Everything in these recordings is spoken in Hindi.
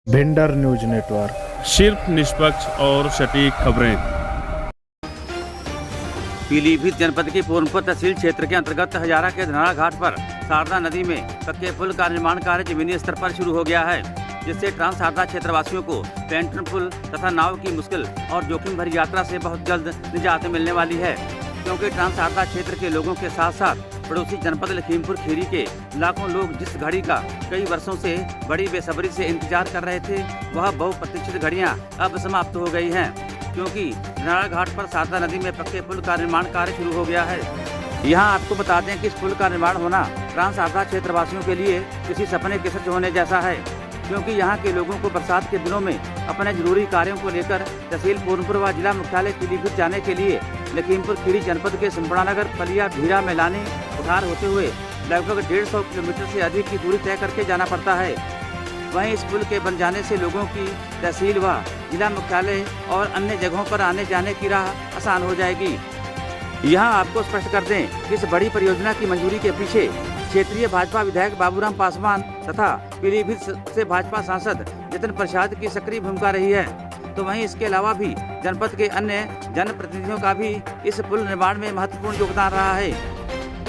भिंडर न्यूज नेटवर्क, सिर्फ निष्पक्ष और सटीक खबरें। पीलीभीत जनपद की पूर्णपुर तहसील क्षेत्र के अंतर्गत हजारा के धनारा घाट पर शारदा नदी में पक्के पुल का निर्माण कार्य जमीनी स्तर पर शुरू हो गया है, जिससे ट्रांस शारदा क्षेत्रवासियों को पेंटन पुल तथा नाव की मुश्किल और जोखिम भरी यात्रा से बहुत जल्द निजात मिलने वाली है। क्योंकि ट्रांस शारदा क्षेत्र के लोगों के साथ साथ पड़ोसी जनपद लखीमपुर खीरी के लाखों लोग जिस घड़ी का कई वर्षों से बड़ी बेसब्री से इंतजार कर रहे थे, वह बहुप्रतीक्षित घड़ियां अब समाप्त हो गई हैं, क्योंकि धनारा घाट पर शारदा नदी में पक्के पुल का निर्माण कार्य शुरू हो गया है। यहाँ आपको बता दें कि इस पुल का निर्माण होना ट्रांस शारदा क्षेत्रवासियों के लिए किसी सपने के सच होने जैसा है, क्योंकि यहाँ के लोगों को बरसात के दिनों में अपने जरूरी कार्यों को लेकर तहसील पूर्णपुर व जिला मुख्यालय पीलीभीत जाने के लिए लखीमपुर खीरी जनपद के संपड़ानगर, पलिया, भीरा, मैलानी, उधार होते हुए लगभग 150 किलोमीटर से अधिक की दूरी तय करके जाना पड़ता है। वहीं इस पुल के बन जाने से लोगों की तहसील व जिला मुख्यालय और अन्य जगहों पर आने जाने की राह आसान हो जाएगी। यहाँ आपको स्पष्ट कर दें कि इस बड़ी परियोजना की मंजूरी के पीछे क्षेत्रीय भाजपा विधायक बाबूराम पासवान तथा पीलीभीत से भाजपा सांसद जितिन प्रसाद की सक्रिय भूमिका रही है। तो वहीं इसके अलावा भी जनपद के अन्य जनप्रतिनिधियों का भी इस पुल निर्माण में महत्वपूर्ण योगदान रहा है।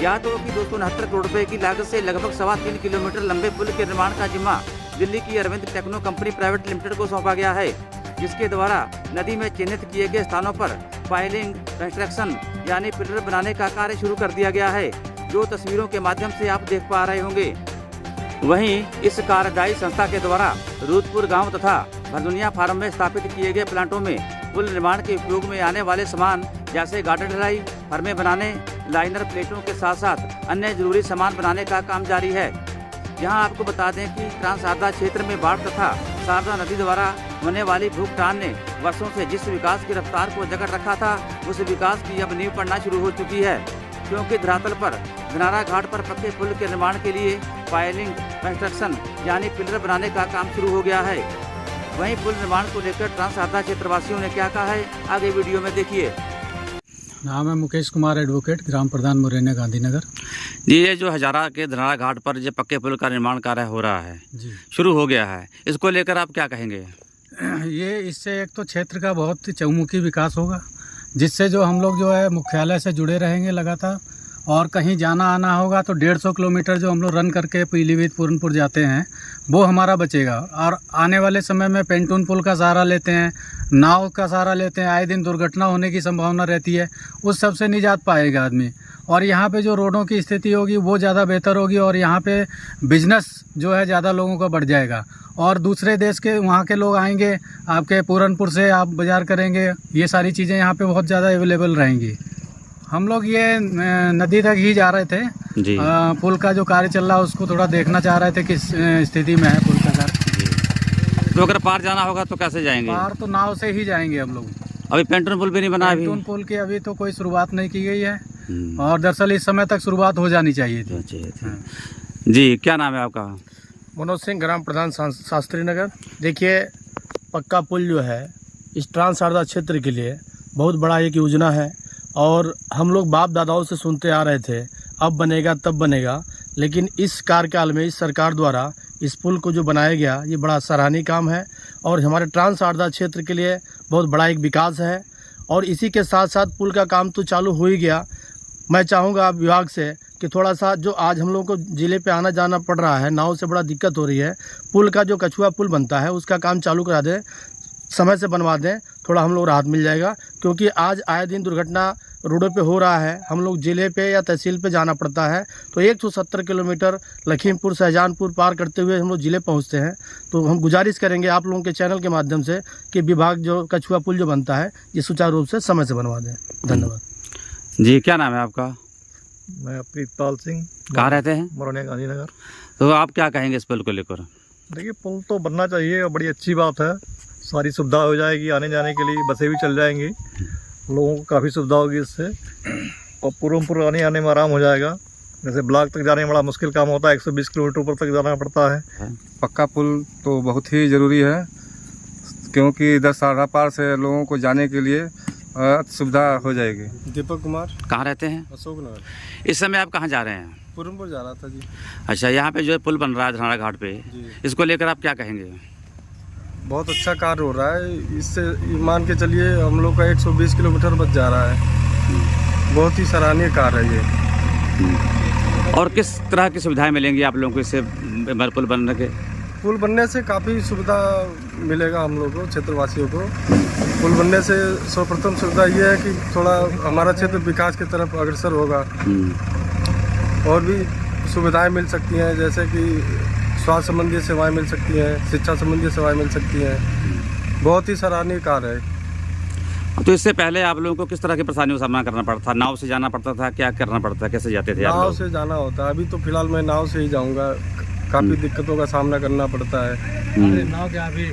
याद हो कि 269 करोड़ रुपए की लागत से लगभग 3.25 किलोमीटर लंबे पुल के निर्माण का जिम्मा दिल्ली की Arvind techno company private limited को सौंपा गया है, जिसके द्वारा नदी में चिन्हित किए गए स्थानों पर पाइलिंग, कंस्ट्रक्शन यानी पिलर बनाने का कार्य शुरू कर दिया है, जो तस्वीरों के माध्यम से आप देख पा रहे होंगे। वहीं इस कार्यदायी संस्था के द्वारा रूदपुर गांव तथा भरदुनिया फार्म में स्थापित किए गए प्लांटों में पुल निर्माण के उपयोग में आने वाले सामान जैसे गार्डर ढलाई, फर्में बनाने, लाइनर प्लेटों के साथ साथ अन्य जरूरी सामान बनाने का काम जारी है। यहाँ आपको बता दें कि ट्रांस शारदा क्षेत्र में बाढ़ तथा शारदा नदी द्वारा होने वाली भूखटान ने वर्षों से जिस विकास की रफ्तार को जकड़ रखा था, उस विकास की अब नींव पड़ना शुरू हो चुकी है, क्योंकि धरातल पर धनारा घाट पर पक्के पुल के निर्माण के लिए पाइलिंग, कंस्ट्रक्शन यानी पिलर बनाने का काम शुरू हो गया है। वहीं पुल निर्माण को लेकर ट्रांस शारदा क्षेत्रवासियों ने क्या कहा है, आगे वीडियो में देखिए। नाम है मुकेश कुमार, एडवोकेट, ग्राम प्रधान मुरैना, गांधीनगर। जी, ये जो हजारा के धनारा घाट पर जो पक्के पुल का निर्माण कार्य हो रहा है, जी शुरू हो गया है, इसको लेकर आप क्या कहेंगे? ये इससे एक तो क्षेत्र का बहुत ही चहुमुखी विकास होगा, जिससे जो हम लोग जो है मुख्यालय से जुड़े रहेंगे लगातार, और कहीं जाना आना होगा तो 150 किलोमीटर जो हम लोग रन करके पीलीभीत पूर्णपुर जाते हैं वो हमारा बचेगा। और आने वाले समय में पेंटून पुल का सहारा लेते हैं, नाव का सहारा लेते हैं, आए दिन दुर्घटना होने की संभावना रहती है, उस सब से निजात पाएगा आदमी। और यहाँ पे जो रोडों की स्थिति होगी वो ज़्यादा बेहतर होगी, और यहाँ पे बिजनेस जो है ज़्यादा लोगों का बढ़ जाएगा, और दूसरे देश के वहाँ के लोग आएंगे, आपके पूरनपुर से आप बाजार करेंगे, ये सारी चीज़ें यहाँ पे बहुत ज़्यादा अवेलेबल रहेंगी। हम लोग ये नदी तक ही जा रहे थे जी। पुल का जो कार्य चल रहा है उसको थोड़ा देखना चाह रहे थे किस स्थिति में है पुल का कार्य। तो अगर पार जाना होगा तो कैसे जाएंगे? पार तो नाव से ही जाएंगे हम लोग। अभी पेंटून पुल भी नहीं बना? पेंटून पुल की अभी तो कोई शुरुआत नहीं की गई है, और दरअसल इस समय तक शुरुआत हो जानी चाहिए थी। जी, क्या नाम है आपका? मनोज सिंह, ग्राम प्रधान, शास्त्री नगर। देखिए, पक्का पुल जो है इस ट्रांस शारदा क्षेत्र के लिए बहुत बड़ा एक योजना है, और हम लोग बाप दादाओं से सुनते आ रहे थे अब बनेगा तब बनेगा, लेकिन इस कार्यकाल में इस सरकार द्वारा इस पुल को जो बनाया गया ये बड़ा सराहनीय काम है, और हमारे ट्रांस शारदा क्षेत्र के लिए बहुत बड़ा एक विकास है। और इसी के साथ साथ पुल का काम तो चालू हो ही गया। मैं चाहूँगा विभाग से कि थोड़ा सा जो आज हम लोग को ज़िले पे आना जाना पड़ रहा है, नाव से बड़ा दिक्कत हो रही है, पुल का जो कछुआ पुल बनता है उसका काम चालू करा दें, समय से बनवा दें, थोड़ा हम लोग राहत मिल जाएगा। क्योंकि आज आए दिन दुर्घटना रोडों पे हो रहा है, हम लोग ज़िले पे या तहसील पे जाना पड़ता है, तो 170 किलोमीटर लखीमपुर शाहजहानपुर पार करते हुए हम लोग ज़िले पहुंचते हैं। तो हम गुजारिश करेंगे आप लोगों के चैनल के माध्यम से कि विभाग जो कछुआ पुल जो बनता है ये सुचारू रूप से समय से बनवा दें। धन्यवाद। जी, क्या नाम है आपका? मैं प्रीतपाल सिंह। कहाँ रहते हैं? मुरैना, गांधीनगर। तो आप क्या कहेंगे इस पुल को लेकर? देखिए, पुल तो बनना चाहिए और बड़ी अच्छी बात है, सारी सुविधा हो जाएगी, आने जाने के लिए बसें भी चल जाएंगी, लोगों को काफ़ी सुविधा होगी इससे, और पूरनपुर आने में आराम हो जाएगा। जैसे ब्लॉक तक जाने में बड़ा मुश्किल काम होता है, 120 किलोमीटर ऊपर तक जाना पड़ता है। पक्का पुल तो बहुत ही ज़रूरी है, क्योंकि इधर शारदा पार से लोगों को जाने के लिए सुविधा हो जाएगी। दीपक कुमार। कहाँ रहते हैं? अशोक नगर। इस समय आप कहाँ जा रहे हैं? पूरनपुर जा रहा था जी। अच्छा, यहाँ पे जो है पुल बन रहा है धनारा घाट पे, इसको लेकर आप क्या कहेंगे? बहुत अच्छा कार्य हो रहा है। इससे मान के चलिए हम लोग का 120 किलोमीटर बच जा रहा है। बहुत ही सराहनीय कार्य है ये। और किस तरह की सुविधाएं मिलेंगी आप लोगों को इससे पुल बनने के? पुल बनने से काफ़ी सुविधा मिलेगा हम लोग को, क्षेत्रवासियों को। पुल बनने से सर्वप्रथम सुविधा ये है कि थोड़ा हमारा क्षेत्र विकास की तरफ अग्रसर होगा। और भी सुविधाएं मिल सकती हैं, जैसे कि स्वास्थ्य संबंधी सेवाएं मिल सकती हैं, शिक्षा संबंधी सेवाएं मिल सकती हैं। बहुत ही सराहनीय कार्य है। तो इससे पहले आप लोगों को किस तरह की परेशानियों का सामना करना पड़ता था? नाव से जाना पड़ता था, क्या करना पड़ता, कैसे जाते थे आप नाव लोग? से जाना होता है। अभी तो फिलहाल मैं नाव से ही जाऊंगा। काफ़ी दिक्कतों का सामना करना पड़ता है। नाव क्या अभी